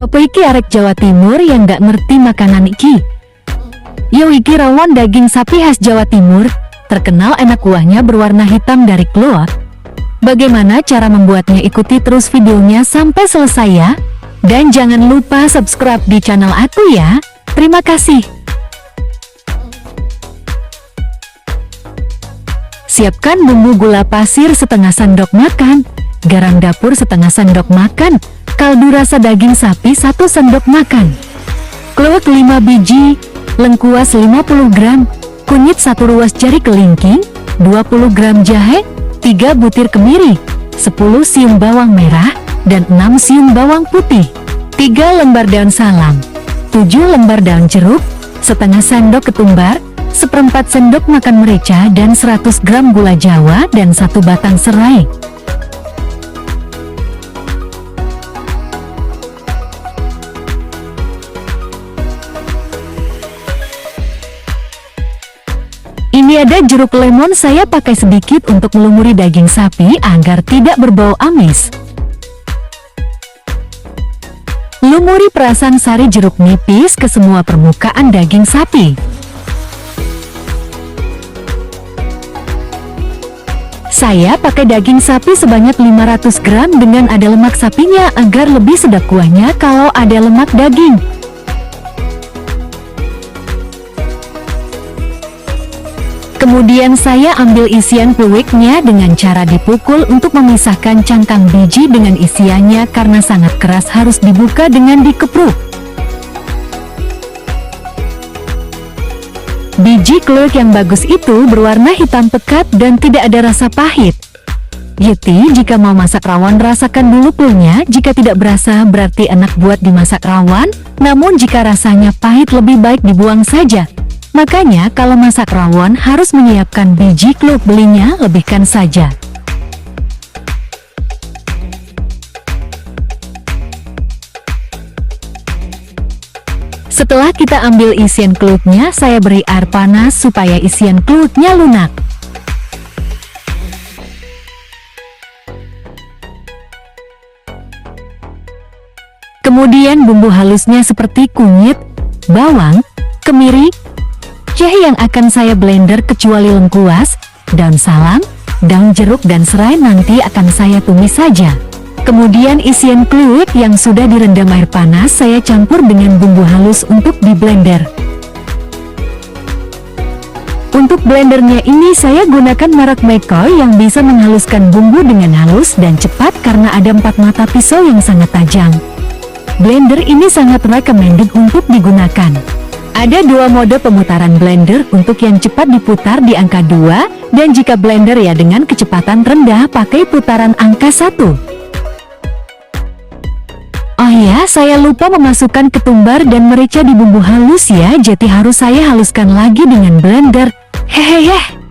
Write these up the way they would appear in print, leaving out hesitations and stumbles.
Apa iki arek Jawa Timur yang gak ngerti makanan iki? Yo, iki rawon daging sapi khas Jawa Timur, terkenal enak, kuahnya berwarna hitam dari keluar. Bagaimana cara membuatnya? Ikuti terus videonya sampai selesai ya. Dan jangan lupa subscribe di channel aku ya. Terima kasih. Siapkan bumbu: gula pasir setengah sendok makan, garam dapur setengah sendok makan, kaldu rasa daging sapi 1 sendok makan, kluwek 5 biji, lengkuas 50 gram, kunyit 1 ruas jari kelingking, 20 gram jahe, 3 butir kemiri, 10 siung bawang merah, dan 6 siung bawang putih, 3 lembar daun salam, 7 lembar daun jeruk, setengah sendok ketumbar, 1/4 sendok makan merica, dan 100 gram gula jawa, dan 1 batang serai. Ini ada jeruk lemon, saya pakai sedikit untuk melumuri daging sapi agar tidak berbau amis. Lumuri perasan sari jeruk nipis ke semua permukaan daging sapi. Saya pakai daging sapi sebanyak 500 gram dengan ada lemak sapinya agar lebih sedap kuahnya kalau ada lemak daging. Kemudian saya ambil isian kluweknya dengan cara dipukul untuk memisahkan cangkang biji dengan isiannya, karena sangat keras harus dibuka dengan dikepruk. Biji kluwek yang bagus itu berwarna hitam pekat dan tidak ada rasa pahit. Yeti, jika mau masak rawon rasakan dulu kluweknya, jika tidak berasa berarti enak buat dimasak rawon, namun jika rasanya pahit lebih baik dibuang saja. Makanya kalau masak rawon harus menyiapkan biji kluwek, belinya lebihkan saja. Setelah kita ambil isian kluweknya, saya beri air panas supaya isian kluweknya lunak. Kemudian bumbu halusnya seperti kunyit, bawang, kemiri, jahe yang akan saya blender kecuali lengkuas, daun salam, daun jeruk dan serai nanti akan saya tumis saja. Kemudian isian kluwek yang sudah direndam air panas saya campur dengan bumbu halus untuk di blender. Untuk blendernya ini saya gunakan merek McCoy yang bisa menghaluskan bumbu dengan halus dan cepat karena ada 4 mata pisau yang sangat tajam. Blender ini sangat recommended untuk digunakan. Ada 2 mode pemutaran blender, untuk yang cepat diputar di angka 2, dan jika blender ya dengan kecepatan rendah pakai putaran angka 1. Oh ya, saya lupa memasukkan ketumbar dan merica di bumbu halus ya, jadi harus saya haluskan lagi dengan blender. Hehehe.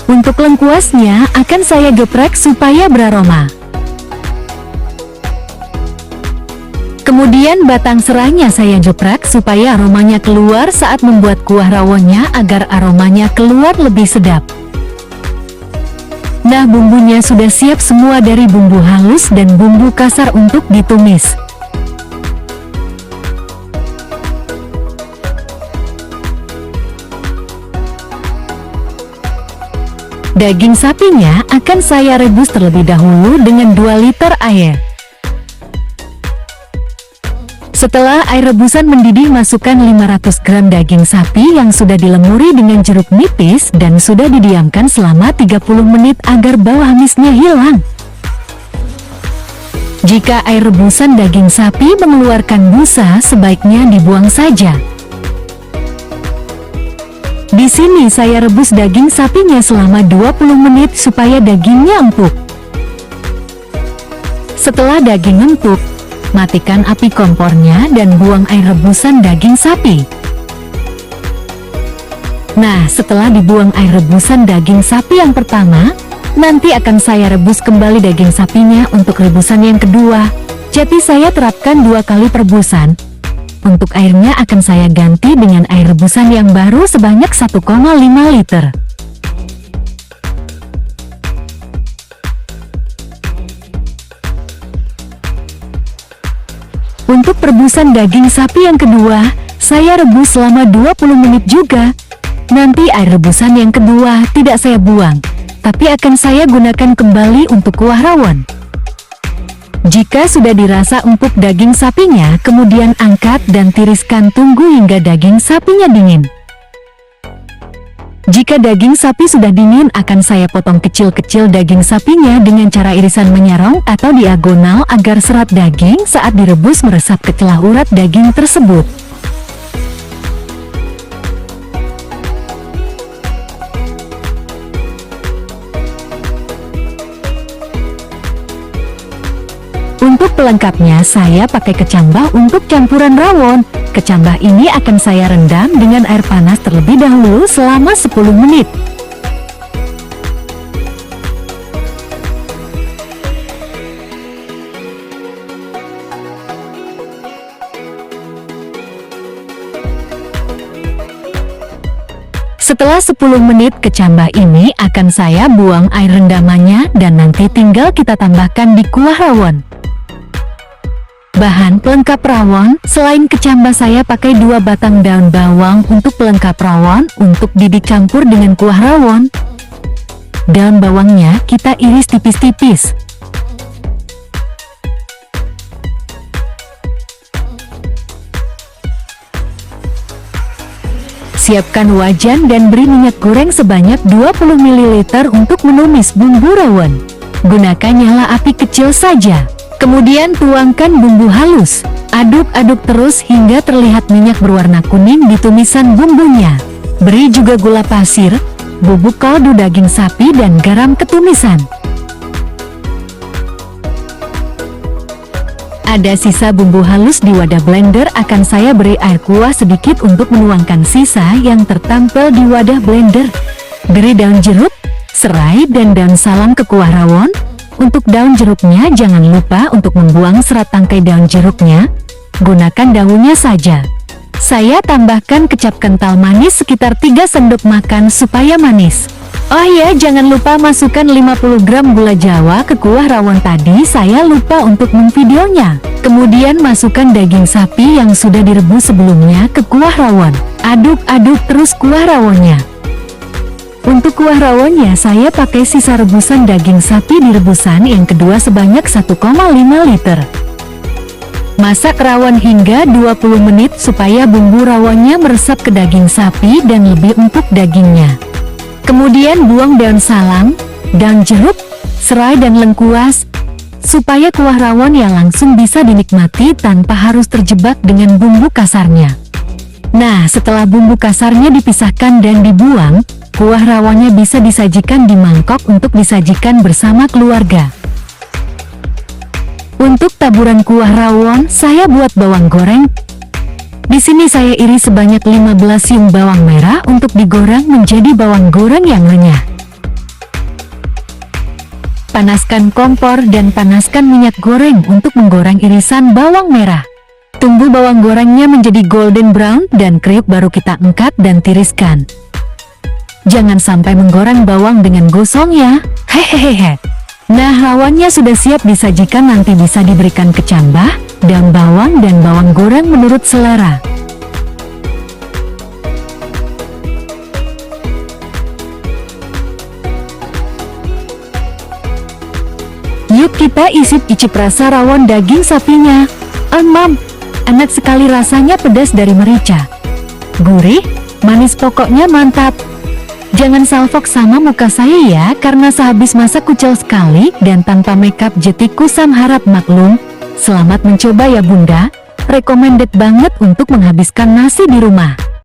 Untuk lengkuasnya akan saya geprek supaya beraroma. Kemudian batang serainya saya geprek supaya aromanya keluar saat membuat kuah rawonnya agar aromanya keluar lebih sedap. Nah, bumbunya sudah siap semua dari bumbu halus dan bumbu kasar untuk ditumis. Daging sapinya akan saya rebus terlebih dahulu dengan 2 liter air. Setelah air rebusan mendidih, masukkan 500 gram daging sapi yang sudah dilemuri dengan jeruk nipis dan sudah didiamkan selama 30 menit agar bau amisnya hilang. Jika air rebusan daging sapi mengeluarkan busa, sebaiknya dibuang saja. Di sini saya rebus daging sapinya selama 20 menit supaya dagingnya empuk. Setelah daging empuk, matikan api kompornya dan buang air rebusan daging sapi. Nah, setelah dibuang air rebusan daging sapi yang pertama, Nanti akan saya rebus kembali daging sapinya untuk rebusan yang kedua. Jadi saya terapkan 2 kali perebusan. Untuk airnya akan saya ganti dengan air rebusan yang baru sebanyak 1,5 liter. Untuk perebusan daging sapi yang kedua, saya rebus selama 20 menit juga. Nanti air rebusan yang kedua tidak saya buang, tapi akan saya gunakan kembali untuk kuah rawon. Jika sudah dirasa empuk daging sapinya, kemudian angkat dan tiriskan, tunggu hingga daging sapinya dingin. Jika daging sapi sudah dingin, akan saya potong kecil-kecil daging sapinya dengan cara irisan menyerong atau diagonal agar serat daging saat direbus meresap ke celah urat daging tersebut. Untuk pelengkapnya saya pakai kecambah untuk campuran rawon. Kecambah ini akan saya rendam dengan air panas terlebih dahulu selama 10 menit. Setelah 10 menit kecambah ini akan saya buang air rendamannya dan nanti tinggal kita tambahkan di kuah rawon. Bahan pelengkap rawon, selain kecambah saya pakai 2 batang daun bawang untuk pelengkap rawon untuk dicampur dengan kuah rawon. Daun bawangnya kita iris tipis-tipis. Siapkan wajan dan beri minyak goreng sebanyak 20 ml untuk menumis bumbu rawon. Gunakan nyala api kecil saja. Kemudian tuangkan bumbu halus. Aduk-aduk terus hingga terlihat minyak berwarna kuning di tumisan bumbunya. Beri juga gula pasir, bubuk kaldu daging sapi dan garam ketumisan. Ada sisa bumbu halus di wadah blender, akan saya beri air kuah sedikit untuk menuangkan sisa yang tertampil di wadah blender. Beri daun jeruk, serai dan daun salam ke kuah rawon. Untuk daun jeruknya jangan lupa untuk membuang serat tangkai daun jeruknya. Gunakan daunnya saja. Saya tambahkan kecap kental manis sekitar 3 sendok makan supaya manis. Oh ya, jangan lupa masukkan 50 gram gula jawa ke kuah rawon tadi, saya lupa untuk memvideonya. Kemudian masukkan daging sapi yang sudah direbus sebelumnya ke kuah rawon. Aduk-aduk terus kuah rawonnya. Untuk kuah rawonnya saya pakai sisa rebusan daging sapi di rebusan yang kedua sebanyak 1,5 liter. Masak rawon hingga 20 menit supaya bumbu rawonnya meresap ke daging sapi dan lebih empuk dagingnya. Kemudian buang daun salam, daun jeruk, serai dan lengkuas, supaya kuah rawon yang langsung bisa dinikmati tanpa harus terjebak dengan bumbu kasarnya. Nah, setelah bumbu kasarnya dipisahkan dan dibuang, kuah rawonnya bisa disajikan di mangkok untuk disajikan bersama keluarga. Untuk taburan kuah rawon, saya buat bawang goreng. Di sini saya iris sebanyak 15 siung bawang merah untuk digoreng menjadi bawang goreng yang renyah. Panaskan kompor dan panaskan minyak goreng untuk menggoreng irisan bawang merah. Tunggu bawang gorengnya menjadi golden brown dan kriuk baru kita angkat dan tiriskan. Jangan sampai menggoreng bawang dengan gosong ya, hehehe. Nah, rawonnya sudah siap disajikan, nanti bisa diberikan kecambah, daun bawang dan bawang goreng menurut selera. Yuk kita icip-icip rasa rawon daging sapinya. Mam, enak sekali rasanya, pedas dari merica. Gurih, manis, pokoknya mantap. Jangan salfok sama muka saya ya, karena sehabis masak kucel sekali dan tanpa makeup, jadi kusam harap maklum. Selamat mencoba ya bunda, recommended banget untuk menghabiskan nasi di rumah.